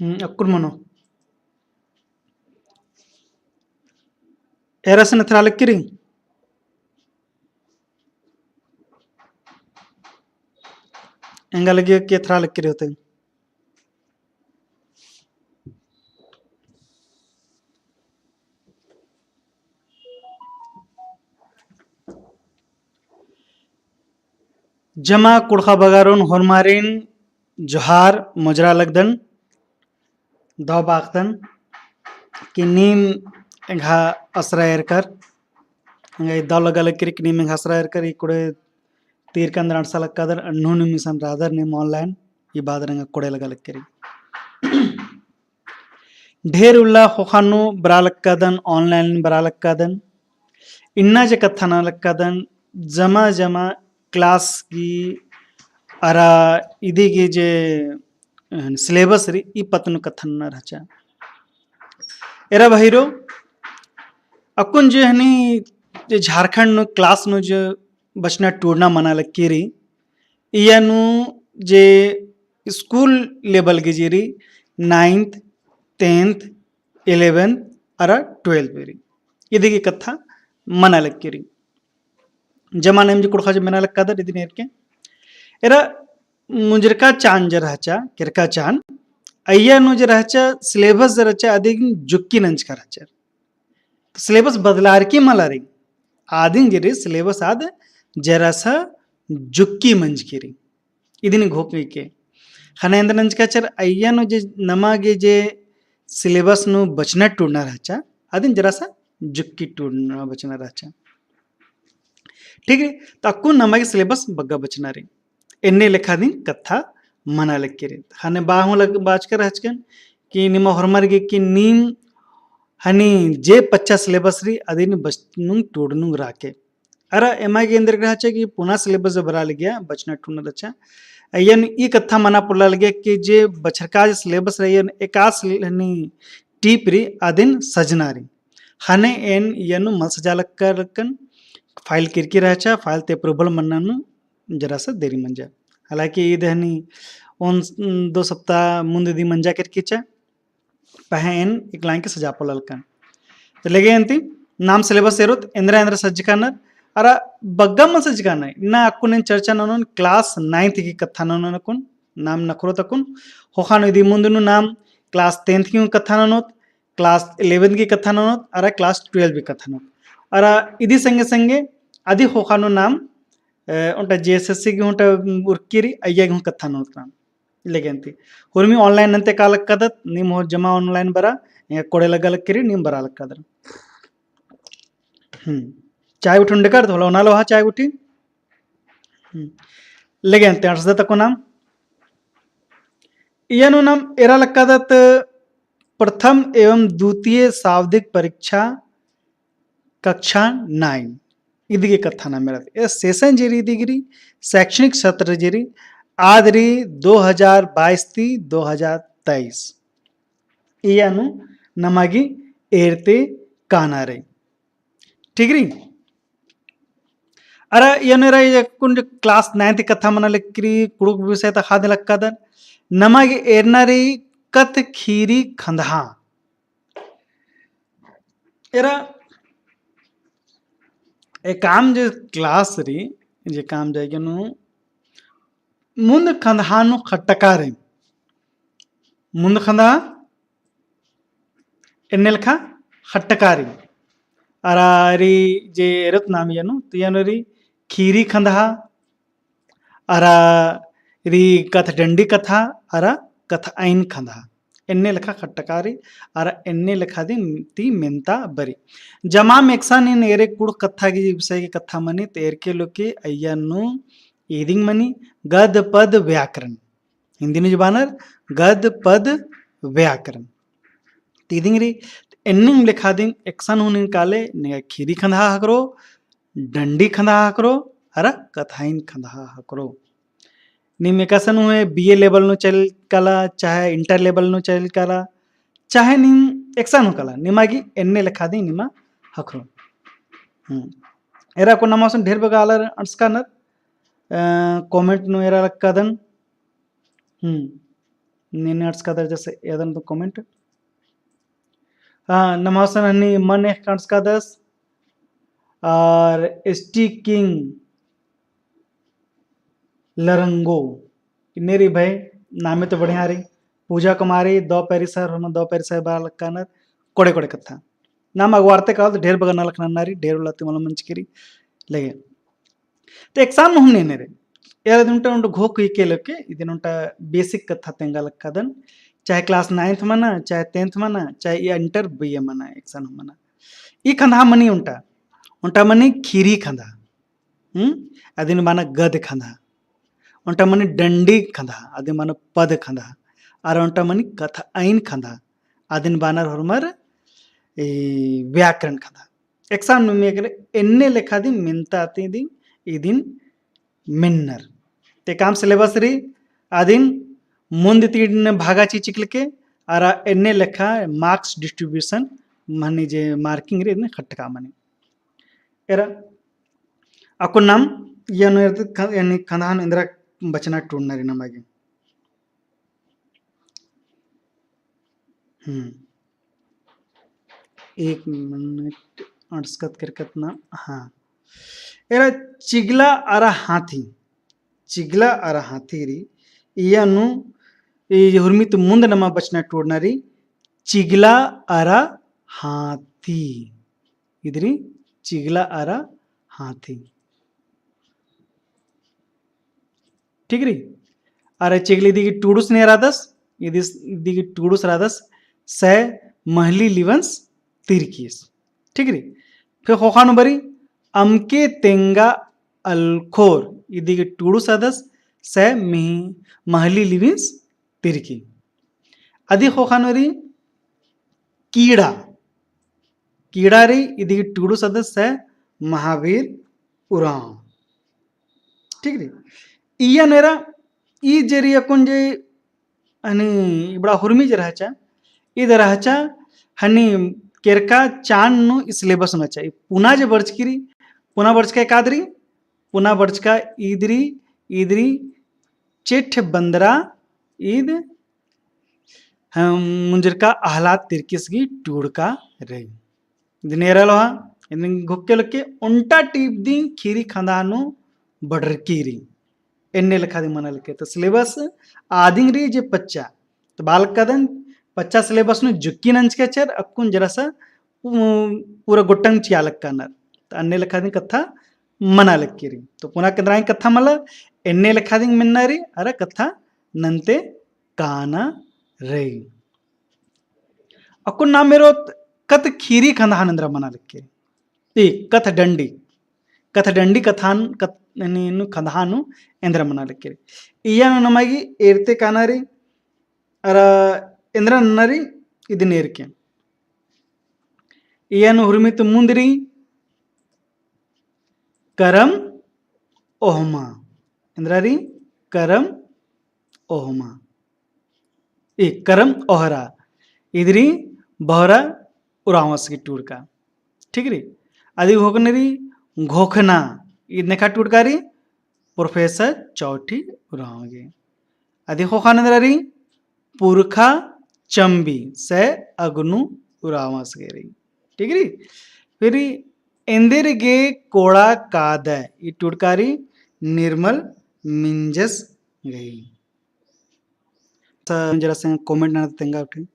Akkur mono. Era se natralik kiri. Engalagi ke tralik kiri hote. जमा कुड़खा बगारून hormarin जोहार मुजरा लगदन दो बागदन कि नीम एंघा असरायर कर एंगा दो लगल किरिक नीम एंघा असरायर कर इकुड़े तीर कंदर अड़सा लक्कादर अन्नू निमिसन रादर नीम ऑनलाइन ये बाद रंगा कुड़े लगल किरी ढेर उल्ला होखानु बरा लक्कादन ऑनलाइन बरा लक्कादन इन्ना जे कथना लक्कादन जमा जमा क्लास की अरा इदी की जे सिलेबस री ई पतनु कथन न रचा एरा बहिरो अकुन जे हनी जे झारखंड नु क्लास नु जे बचना टूरना मना लक्कीरी इयानु जे स्कूल लेवल की जीरी 9th 10th 11th अरा 12th बेरी इदी की कथा मना लक्कीरी जमाने में कुड़खा जे मना लक्कादर इदी नेरके एरा मुंजरका चान जे रहचा किरका चान अय्या नु जे रहचा सिलेबस जे रहचा अधिक जुक्की नंच का रहचा सिलेबस बदलार की मलारी आदिन गिरी सिलेबस आद जरासा जुक्की मंज गिरी इदिन घोपी के खनेंद्र नंच का चर अय्या नु जे नमागे जे सिलेबस नु बचना टूरना रहचा आदिन जरासा जुक्की टूरना बचना रहचा ठीक है तो अक्कू नमागे सिलेबस बग्गा बचना रे एन्ने लेखा दिन कथा मना लक्कीरे खाने बाहु लग बाज कर हचकन कि निमा हरमर गे कि नीम हनी जे पच्चा सिलेबस री अदिन बचनु टूडनु राके अरा एमा के अंदर ग्रह कि पुनः सिलेबस बरा गया बचना टूडना दचा अयन ई कथा मना पुला लगे कि जे बछरका जे सिलेबस रयन एकास हनी टीप री अदिन सजना री हने एन यनु मल सजालक करकन फाइल किरकी रहचा फाइल ते अप्रूवल मन्नानु जरा सा देरी मंजा हालांकि ईद हनी उन 2 सप्ताह मुंद दी मंजा किरकीचा पहन एक लाइन के सजा पोललकन तो लगे अंति नाम सिलेबस एरुत इंद्रा इंद्र सज्जकानर अरा बग्गम सज्जकान इन्ना अक्कुन चर्चा ननन क्लास 9th की कथा ननन कुन नाम नखरो तकुन होखानो इदी मुंदनु नाम क्लास 10th की कथा ननोत क्लास 11th की कथा ननोत अरा क्लास 12 की कथा ननोत अरा इदी संगे संगे आदि होखानो नाम उनटा जेएसएससी की उनटा उर्किरी अय्या की कथा ननोत नाम लेगेंती हुरमी ऑनलाइन नंते कालक कदत निम हो जमा ऑनलाइन बरा कोड़े लगल किरी निम बरा लक्कादर चाय उठुंड कर थोला उनालो हा चाय उठी लेगेंते अर्सदा तको नाम इयनु नाम एरा लक्कादत प्रथम एवं द्वितीय शाब्दिक परीक्षा कक्षा 9 इदिगे कथा ना मेरा ए सेशन जेरी दिगिरी शैक्षणिक सत्र जेरी आदरी 2022 ती 2023 इयानु नमागी एरते कानारे ठीक री अरे यनेरा ये कुंड क्लास 9th कथा मना लेकरी कुड़ुक विषय ता खादे लक्कादर नमागी एरनारी कत खीरी खंदहा एरा ए काम जे क्लास री जे काम जायगनु ಮುಂದ ಖಂದಹಾನು ಖಟ್ಟಕಾರೆ ಮುಂದ ಖಂದ ಎನ್ನೆಲ್ಖ ಖಟ್ಟಕಾರಿ ಅರಾರಿ जे एरत नाम यनु तियनरी खीरी खंदहा अरा री कथ डंडी कथा अरा कथ आइन खंदहा एन्ने लेखा खट्टकारी अरा एन्ने लेखा दी ती मेंता बरी जमा मेक्सा ने नेरे कुड़ कथा की विषय की कथा मनी तेर के लोके अय्यनु ईदिंग मनी गद पद व्याकरण हिंदी नु जुबानर गद पद व्याकरण तीदिंग री एन्निंग लिखा दिन एक्शन होने काले ने खीरी खंधा करो डंडी खंधा करो अरा कथाइन खंधा करो निम एकसन हुए बीए लेवल नु चल कला चाहे इंटर लेवल नु चल कला चाहे निम एक्शन हो कला निमागी एन्ने लिखा दी निमा हकरो एरा को नमासन ढेर बगालर अंस्कानर कमेंट नो एरा लक्कादन ನಿನ್ನೆ ಅಡ್ಸ್ಕದರ್ ಜಸ ಯಾವ್ದೊಂದು ಕಾಮೆಂಟ್ ನಮಸ್ತೆ ನನ್ನಿ ಮನ್ ಕಾಣಿಸ್ಕದಸ್ और एसटी किंग लरंगो इन्नेरी भाई नामे तो बढ़िया रही पूजा कुमारी दो पैरी सर हम दो पैरी सर बाल कानर कोड़े कोड़े कथा नाम अगवारते का ढेर बगन लखना नारी ढेर उलाती मला मंचकिरी लगे तो एग्जाम हमने नेरे यार इदुंटा उंटು घोक के इदिनुंटा बेसिक कथा तेंगा लक्कादन चाहे क्लास 9th मना चाहे 10th मना चाहे इंटर बीए मना एग्जाम मना ई खंधा मनी उंटा उंटा मनी खीरी खंधा अदिन माना गद खंधा उंटा मनी डंडी खंधा अदिन माना पद खंधा और उंटा मनी कथा आइन खंधा अदिन बानर हरमर व्याकरण खंधा एग्जाम में एन्ने लेखा दिन मिनता आती दिन इदिन मिन्नर ते काम सिलेबस री आदिन मुंद तीन भागा ची चिकलके और एन्ने लेखा मार्क्स डिस्ट्रीब्यूशन मनी जे मार्किंग रे खटका money era aku nam yan yani kandahan indra bachana टूटणारी नमागे एक मिनट अड़स्कत करकत ना हाँ एरा चिगला अरा हाथी री यानु हुर्मित मुंद नमा बचना टूटणारी चिगला अरा हाथी इधरी चिगला अरा हाथी ठीक री अरे चिगली दिगी टूडुस ने रादस इदिस दिगी टूडुस रादस से महली लिवंस तिरकीस ठीक री फिर खोखानु बरी अमके तेंगा अलखोर इदिगी टूडुस रादस से महली लिवंस तिरकी अदि खोखानु री कीड़ा री इदिगी टूडुस रादस से महावीर उराव ठीक री इया नेरा ई जेरी कुंजे हनी इबड़ा हुर्मी जे रहचा इद रहचा हनी केरका चान नु सिलेबस में चाहिए पुना जे बर्चकिरी पुना बर्चका एकादरी पुना बर्चका ईदरी चेठ बंदरा ईद हम मुंजरका आहलाद तिरकिसगी टूड़का रही दिनेरा लोहा इन घुक्के लके उल्टा टीप दी खीरी खंदानु बडरकीरी एन्ने लिखा दी मन लिखे तो सिलेबस आदिंग री जे पच्चा तो बाल कदन पच्चा सिलेबस नु जुक्की नंच के चर अक्कुन जरासा पूरा गुट्टंग चियालक कानर तो अन्ने लिखा दी कथा मना लिखीरी तो पुना केंद्राई कथा मला एन्ने लिखा दी मिन्नारी अरे कथा नंते काना रे अक्कुन नाम मेरो कथ खीरी खंदानंद्र मना लिखीरी ई कथ डंडी कथान नु खंदानु इंद्र मना लिखीरी इया नमागी एरते कानारी अर इंद्र नरी इदि नेरके इयानु हुर्मित मुंदरी करम ओहमा इंद्रारी करम ओहमा ई करम ओहरा इदरी बहरा उरावस की टूर का ठीक री अदि होकनरी घोखना इदने टूटकारी प्रोफेसर चौठी उरावगे अदि होखानदरी पुरखा चंबी से अग्नु उरावस गेरी ठीक री फिर इंदिर गे कोड़ा काद ई टूटकारी निर्मल मिंजस गई जरा से कमेंट ना तेंगा उठी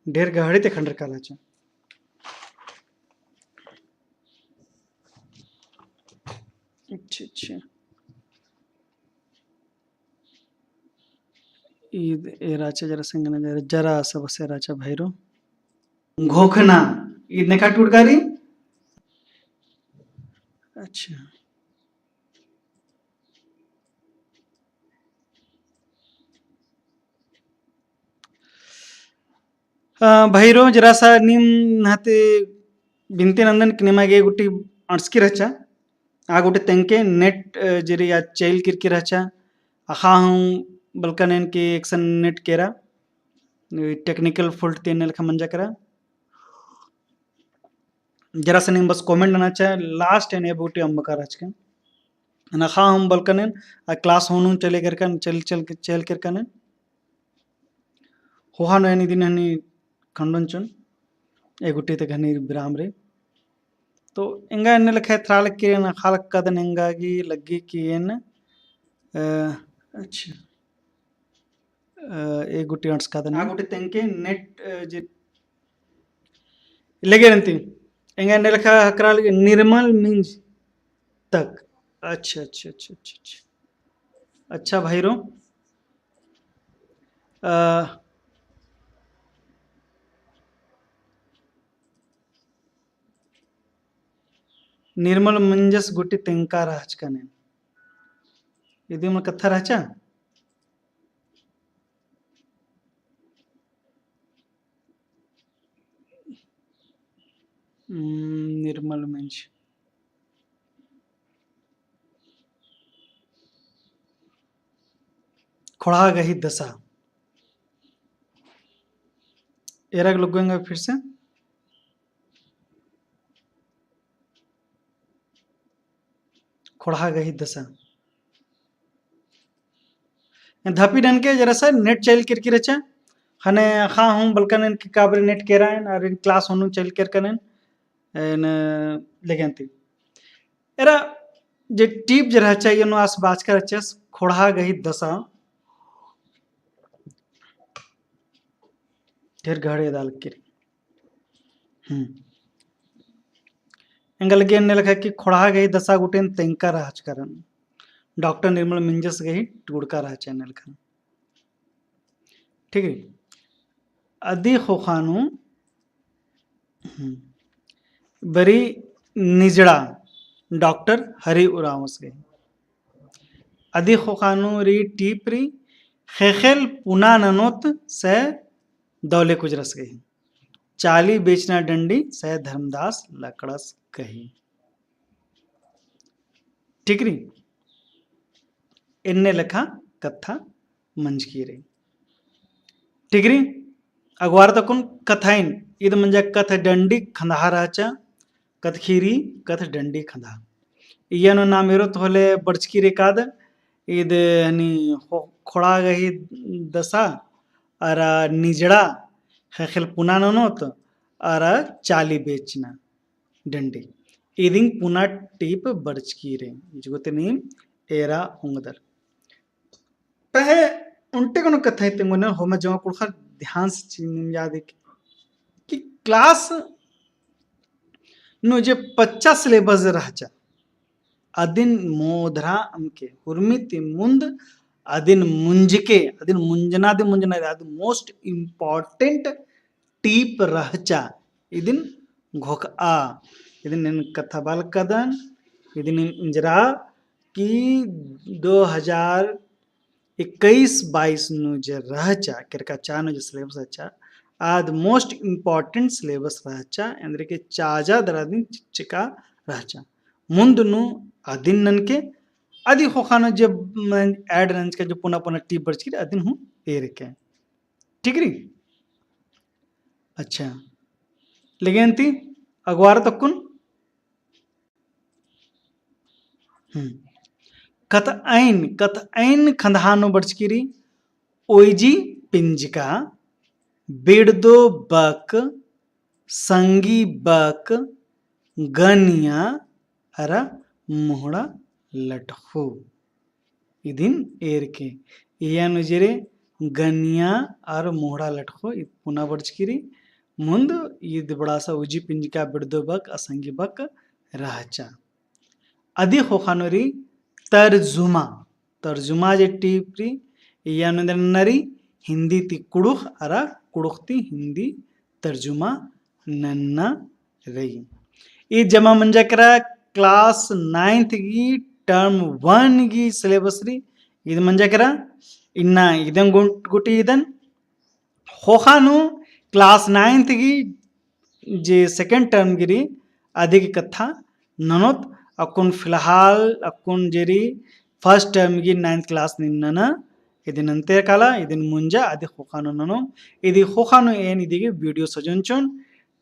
ढेर गहड़ी ते खंडर कालाचा अच्छा ईद ए राचा जरा संगना जरा सब से राचा भैरो घोखना ईद ने का टूटकारी अच्छा भैरो जरासा निम नाते बिनते नंदन किनेमागे गुटी अणस्की रचा आ गुटे तेंके नेट जेरी या चैल किरकी रचा आखा हूँ बल्कनेन के एक्शन नेट केरा टेक्निकल फॉल्ट तेने लखा मंजा करा जरासा निम बस कमेंट ना चा लास्ट एने बूटी अम्बका रचके नखा हम बलकनेन क्लास होनु चले करकन चल करकन होहानो यानी दिन हनी खंडन एगुट्टी ते घनी विराम रे तो इंगा एन्न लखे थ्राल के न खालक कदन इंगागी लग्गी कि एन अच्छा एगुट्टी अंट्स कदन आगुट्टी तेंके नेट जे लेगेरंती इंगा एन्न लखा हकराल निर्मल मींज तक अच्छा अच्छा अच्छा अच्छा अच्छा अच्छा भाई रो निर्मल मंजस गुट्टी तेंका राजकने यदि मन कथा राचा निर्मल मंज खोड़ा गही दशा एरग लगेंगे फिर से खोड़ा गही दशा धापी डन के जरा सा नेट चल किरकी रचा हने खा हूँ बल्कन की काबर नेट केरायन और इन क्लास होनु चल कर कनन एन लेगंती एरा जे टीप जरा चाहिए नो आस बाज कर चस खोड़ा गही दशा ढेर घड़े दाल किरी एंगल गेन ने लखा कि खोड़ा गई दशा गुटेन तेंका राजकरण डॉक्टर निर्मल मिंजस गई टुड़का रहा चैनल का ठीक है अदी खोखानु बरी निजड़ा डॉक्टर हरि उरावस गई अदी खोखानु री टीपरी खेखेल पुना ननोत से दौले कुजरस गई चाली बेचना डंडी से धर्मदास लकड़स कही ठीक री इनने लिखा कथा मंज की रे ठीक री अगवार तकुन कथाइन इद मंजा कथ डंडी खंधा राचा कथ खीरी कथ डंडी खंधा इयनो नाम इरोत होले बड़चकी रे काद इद हनी खोड़ा गही दशा अरा निजड़ा खेल पुना नोत अरा चाली बेचना डंडी इदिंग पुना टीप बड़चकी रे जुगते नीम एरा उंगदर पहे उनटे कोनो कथा तेंगो न होमा जमा कुड़खर ध्यान से चिनिम याद है कि क्लास नो जे 50 सिलेबस रहचा अदिन मोधरा अमके हुर्मिति मुंद अदिन मुंजके अदिन मुंजना अद मोस्ट इंपॉर्टेंट टीप रहचा इदिन घोक आ इदिन कथा बाल कदन इदिन इंजरा की 2021-22 नु जे रहचा केरका चानो जे सिलेबस अच्छा आद मोस्ट इंपॉर्टेंट सिलेबस रहचा अंदर के चाजा दरादिन चिका रहचा मुंदनु अदिन ननके अदि होखानो जे ऐड रंज के जो पुना पुना टीप बरचकी अदिन हूँ एरके ठीक री अच्छा लेगेंती अगवार तकुन कथ ऐन खंधानो बड़चकिरी ओइजी पिंजिका बिड़दो बक संगी बक गनिया अरा मोहड़ा लटहो इदिन एरके इयानु जेरे गनिया और मोहड़ा लटहो पुना बड़चकिरी मुंद इद बड़ा सा उजी पिंजिका बिड़दो बक असंगी बक राचा अदि होखानोरी तर्जुमा जे टीपरी यानु नरी हिंदी ती कुड़ुख अरा कुड़ुख ती हिंदी तर्जुमा नन्ना रही ये जमा मंजकरा क्लास 9th की टर्म 1 की सिलेबस री इद मंजकरा इन्ना इदन गुटी इदन होखानु क्लास 9th की जे सेकंड टर्म गिरी अधिक कथा ननोत अकुन फिलहाल अकुन जेरी फर्स्ट टर्म की 9th क्लास निन्ना इदिन अंते काला इदिन मुंजा अदि होखानु ननो इदि होखानु एन इदिगे वीडियो सजनचुन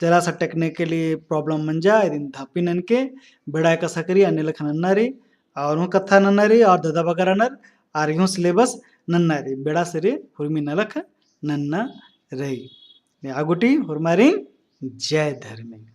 जरा सा टेक्निकली प्रॉब्लम मंजा इदिन धापिनन के बेड़ा का सकरी अनिल खनन्नारी और हूँ कथा नन्नरी और दादा बगरनर और यूँ सिलेबस नन्नरी बेड़ा सरी हुर्मी नलख नन्ना रही आगुटी हुर्मारी जय धर्मी।